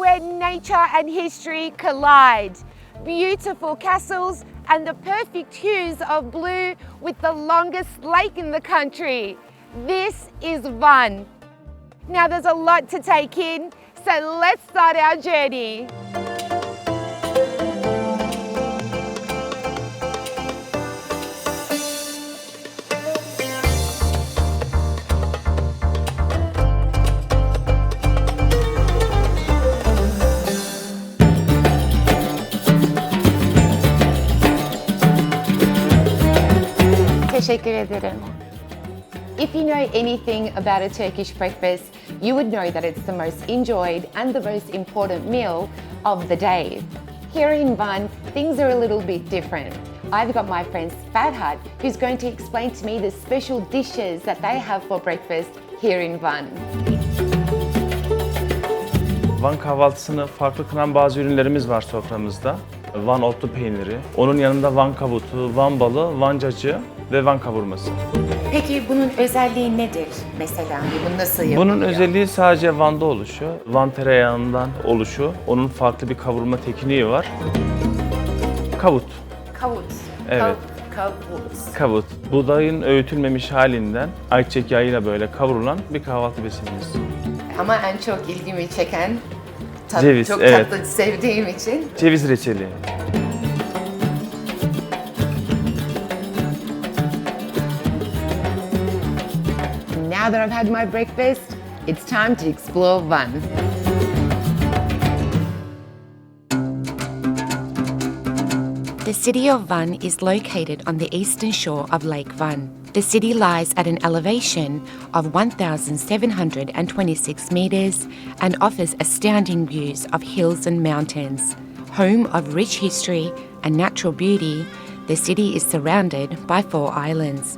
where nature and history collide. Beautiful castles and the perfect hues of blue with the longest lake in the country. This is Van. Now there's a lot to take in, so let's start our journey. Teşekkür ederim. If you know anything about a Turkish breakfast, you would know that it's the most enjoyed and the most important meal of the day. Here in Van, things are a little bit different. I've got my friend Farhat, who's going to explain to me the special dishes that they have for breakfast here in Van. Van kahvaltısını farklı kılan bazı ürünlerimiz var soframızda. Van otlu peyniri, onun yanında Van kabutu, Van balı, Van cacığı ve Van kavurması. Peki bunun özelliği nedir mesela? Bunu nasıl yapılıyor? Bunun özelliği sadece Van'da oluşu, Van tereyağından oluşu. Onun farklı bir kavurma tekniği var. Kavut. Kavut. Evet. Kavut. Kavut. Buğdayın öğütülmemiş halinden ayçiçek yağıyla böyle kavrulan bir kahvaltı besinimiz. Ama en çok ilgimi çeken, ceviz, çok evet. tatlı sevdiğim için. Ceviz reçeli. Now that I've had my breakfast, it's time to explore Van. The city of Van is located on the eastern shore of Lake Van. The city lies at an elevation of 1,726 metres and offers astounding views of hills and mountains. Home of rich history and natural beauty, the city is surrounded by 4 islands.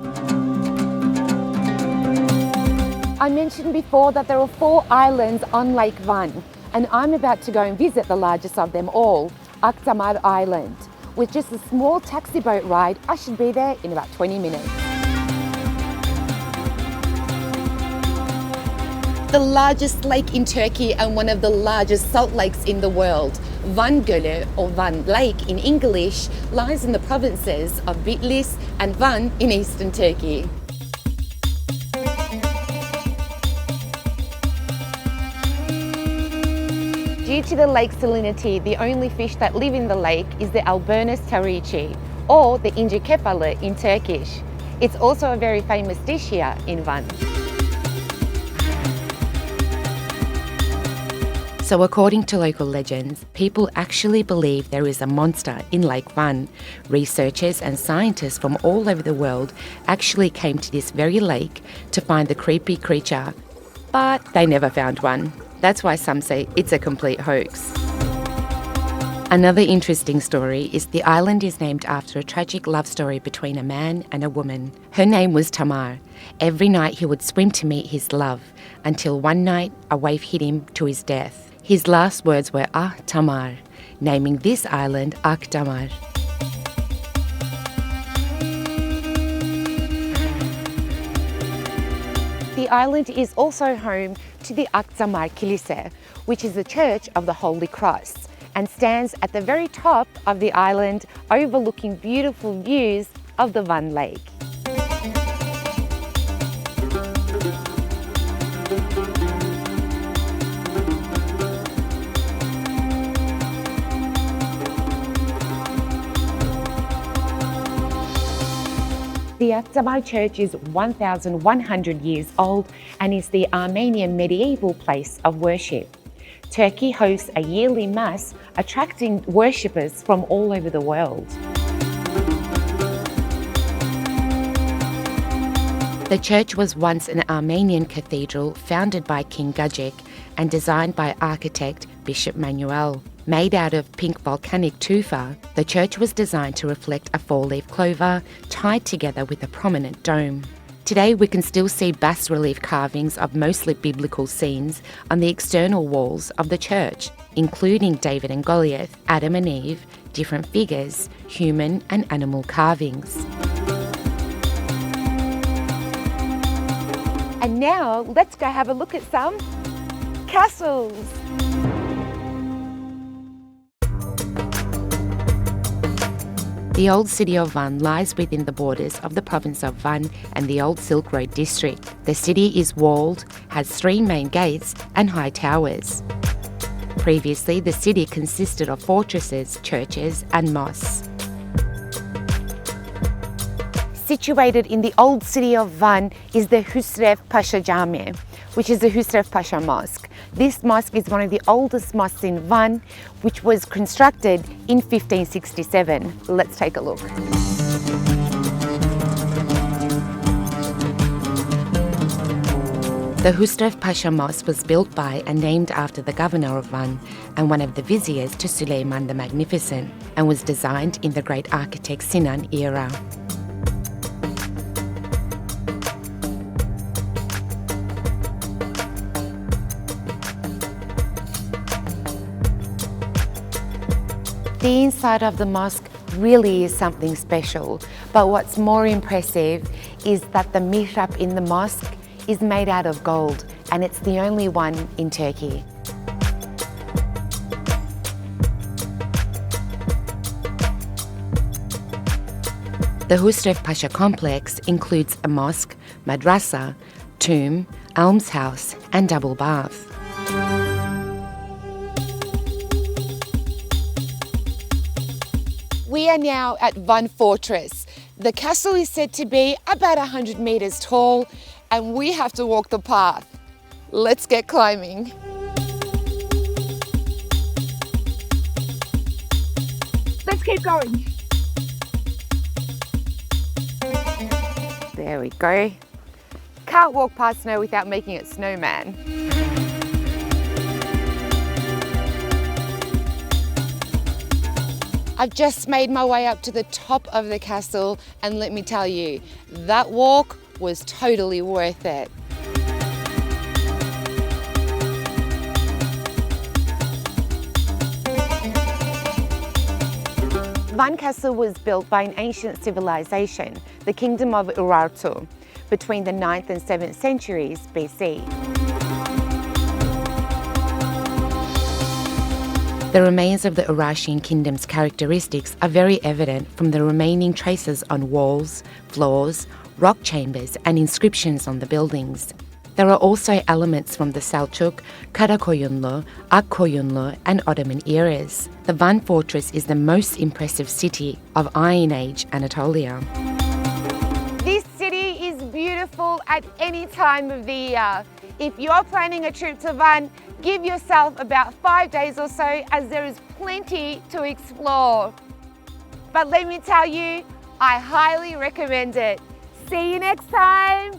I mentioned before that there are 4 islands on Lake Van, and I'm about to go and visit the largest of them all, Akdamar Island. With just a small taxi boat ride, I should be there in about 20 minutes. The largest lake in Turkey and one of the largest salt lakes in the world, Van Gölü, or Van Lake in English, lies in the provinces of Bitlis and Van in eastern Turkey. Due to the lake's salinity, the only fish that live in the lake is the Alburnus tarichi, or the inci kefalı in Turkish. It's also a very famous dish here in Van. So according to local legends, people actually believe there is a monster in Lake Van. Researchers and scientists from all over the world actually came to this very lake to find the creepy creature, but they never found one. That's why some say it's a complete hoax. Another interesting story is the island is named after a tragic love story between a man and a woman. Her name was Tamar. Every night he would swim to meet his love, until one night a wave hit him to his death. His last words were Ah Tamar, naming this island Akdamar. The island is also home to the Akdamar Kilise, which is the Church of the Holy Cross, and stands at the very top of the island, overlooking beautiful views of the Van Lake. The Akdamar Church is 1,100 years old and is the Armenian medieval place of worship. Turkey hosts a yearly mass attracting worshippers from all over the world. The church was once an Armenian cathedral founded by King Gajek and designed by architect Bishop Manuel. Made out of pink volcanic tufa, the church was designed to reflect a 4-leaf clover tied together with a prominent dome. Today we can still see bas-relief carvings of mostly biblical scenes on the external walls of the church, including David and Goliath, Adam and Eve, different figures, human and animal carvings. And now let's go have a look at some castles. The old city of Van lies within the borders of the province of Van and the old Silk Road district. The city is walled, has 3 main gates and high towers. Previously, the city consisted of fortresses, churches and mosques. Situated in the old city of Van is the Husar Pasha Jami, which is the Husar Pasha Mosque. This mosque is one of the oldest mosques in Van, which was constructed in 1567. Let's take a look. The Husar Pasha Mosque was built by and named after the governor of Van and one of the viziers to Suleiman the Magnificent, and was designed in the great architect Sinan era. The inside of the mosque really is something special, but what's more impressive is that the mihrab in the mosque is made out of gold, and it's the only one in Turkey. The Husar Pasha complex includes a mosque, madrasa, tomb, almshouse and double bath. We are now at Van Fortress. The castle is said to be about 100 metres tall, and we have to walk the path. Let's get climbing. Let's keep going. There we go. Can't walk past snow without making it snowman. I've just made my way up to the top of the castle, and let me tell you, that walk was totally worth it. Van Castle was built by an ancient civilization, the Kingdom of Urartu, between the 9th and 7th centuries BC. The remains of the Urartian kingdom's characteristics are very evident from the remaining traces on walls, floors, rock chambers and inscriptions on the buildings. There are also elements from the Selçuk, Karakoyunlu, Akkoyunlu and Ottoman eras. The Van Fortress is the most impressive city of Iron Age Anatolia. This city is beautiful at any time of the year. If you're planning a trip to Van, give yourself about 5 days or so, as there is plenty to explore. But let me tell you, I highly recommend it. See you next time.